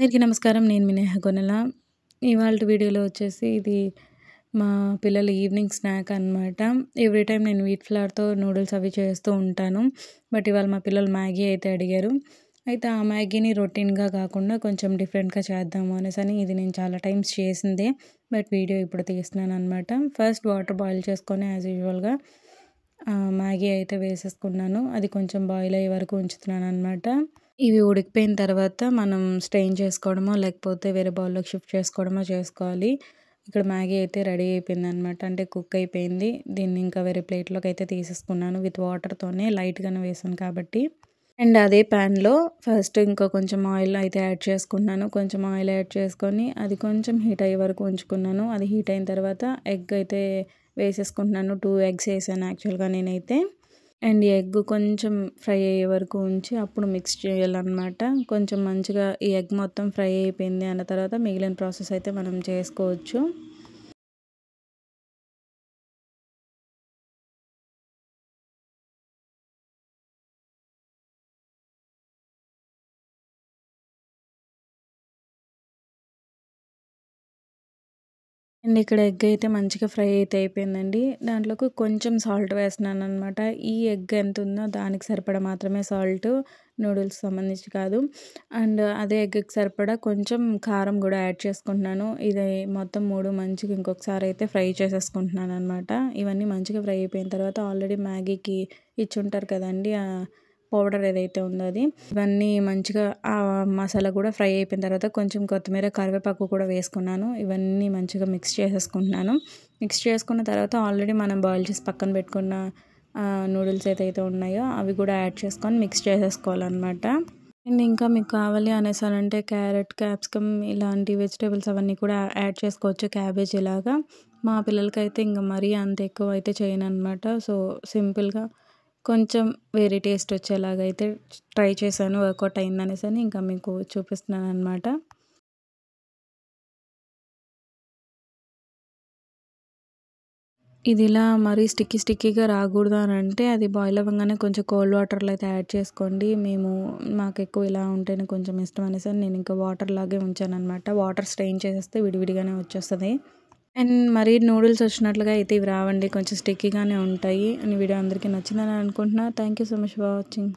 అందరికీ నమస్కారం. నేను మీ నేహ గొనెల. ఇవాల్టి వీడియోలో వచ్చేసి ఇది మా పిల్లల ఈవినింగ్ స్నాక్ అనమాట. ఎవ్రీ టైమ్ నేను వీట్ ఫ్లవర్‌తో నూడిల్స్ అవి చేస్తూ ఉంటాను. బట్ ఇవాళ మా పిల్లలు మ్యాగీ అయితే అడిగారు. అయితే ఆ మ్యాగీని రొటీన్‌గా కాకుండా కొంచెం డిఫరెంట్‌గా చేద్దాము అనేసని ఇది నేను చాలా టైమ్స్ చేసిందే. బట్ వీడియో ఇప్పుడు తీస్తున్నాననమాట. ఫస్ట్ వాటర్ బాయిల్ చేసుకొని యాజ్ యూజువల్‌గా మ్యాగీ అయితే వేసేసుకున్నాను. అది కొంచెం బాయిల్ అయ్యే వరకు ఉంచుతున్నాననమాట. ఇవి ఉడికిపోయిన తర్వాత మనం స్ట్రెయిన్ చేసుకోవడమో, లేకపోతే వేరే బౌల్‌లోకి షిఫ్ట్ చేసుకోవడమో చేసుకోవాలి. ఇక్కడ మ్యాగీ అయితే రెడీ అయిపోయిందనమాట. అంటే కుక్ అయిపోయింది. దీన్ని ఇంకా వేరే ప్లేట్‌లోకి అయితే తీసేసుకున్నాను. విత్ వాటర్‌తోనే లైట్‌గానే వేసాను కాబట్టి. అండ్ అదే ప్యాన్‌లో ఫస్ట్ ఇంకా కొంచెం ఆయిల్ అయితే యాడ్ చేసుకున్నాను. కొంచెం ఆయిల్ యాడ్ చేసుకొని అది కొంచెం హీట్ అయ్యే వరకు ఉంచుకున్నాను. అది హీట్ అయిన తర్వాత ఎగ్ అయితే వేసేసుకుంటున్నాను. 2 ఎగ్స్ ఏసాను యాక్చువల్‌గా నేనైతే. అండ్ ఎగ్ కొంచెం ఫ్రై అయ్యే వరకు ఉంచి అప్పుడు మిక్స్ చేయాలన్నమాట. కొంచెం మంచిగా ఈ ఎగ్ మొత్తం ఫ్రై అయిపోయింది అన్న తర్వాత మిగిలిన ప్రాసెస్ అయితే మనం చేసుకోవచ్చు. అండ్ ఇక్కడ ఎగ్ అయితే మంచిగా ఫ్రై అయితే అయిపోయిందండి. దాంట్లోకి కొంచెం సాల్ట్ వేస్తున్నాననమాట. ఈ ఎగ్ ఎంతుందో దానికి సరిపడా మాత్రమే సాల్టు. నూడిల్స్ సంబంధించి కాదు. అండ్ అదే ఎగ్‌కి సరిపడా కొంచెం కారం గూడా యాడ్ చేసుకుంటున్నాను. ఇది మొత్తం 3 మంచిగా ఇంకొకసారి అయితే ఫ్రై చేసేసుకుంటున్నాననమాట. ఇవన్నీ మంచిగా ఫ్రై అయిపోయిన తర్వాత ఆల్రెడీ మ్యాగీకి ఇచ్చుంటారు కదండీ! పౌడర్ ఏదైతే ఉందో అది. ఇవన్నీ మంచిగా మసాలా కూడా ఫ్రై అయిపోయిన తర్వాత కొంచెం కొత్తిమీర, కరివేపాకు కూడా వేసుకున్నాను. ఇవన్నీ మంచిగా మిక్స్ చేసేసుకుంటున్నాను. మిక్స్ చేసుకున్న తర్వాత ఆల్రెడీ మనం బాయిల్ చేసి పక్కన పెట్టుకున్న నూడిల్స్ ఏదైతే ఉన్నాయో అవి కూడా యాడ్ చేసుకొని మిక్స్ చేసేసుకోవాలన్నమాట. అండ్ ఇంకా మీకు కావాలి అనేసానంటే క్యారెట్, క్యాప్సికమ్ ఇలాంటి వెజిటబుల్స్ అవన్నీ కూడా యాడ్ చేసుకోవచ్చు. క్యాబేజ్ ఇలాగా. మా పిల్లలకైతే ఇంక మరీ అంత ఎక్కువ అయితే చేయననమాట. సో, సింపుల్‌గా కొంచెం వేరే టేస్ట్ వచ్చేలాగా అయితే ట్రై చేశాను. వర్కౌట్ అయిందనేసని ఇంకా మీకు చూపిస్తున్నాననమాట. ఇది ఇలా మరీ స్టిక్కీగా రాకూడదు అనంటే అది బాయిల్ అవ్వంగానే కొంచెం కోల్డ్ వాటర్‌లో అయితే యాడ్ చేసుకోండి. మాకెక్కువ ఇలా ఉంటేనే కొంచెం ఇష్టం అనేసని నేను ఇంకా వాటర్ లాగే ఉంచాననమాట. వాటర్ స్ట్రెయిన్ చేసేస్తే విడివిడిగానే వచ్చేస్తది. అండ్ మరీ నూడిల్స్ వచ్చినట్లుగా అయితే ఇవి రావండి. కొంచెం స్టిక్కీగానే ఉంటాయి. ఈ వీడియో అందరికీ నచ్చిందని అనుకుంటున్నా. Thank you so much for watching.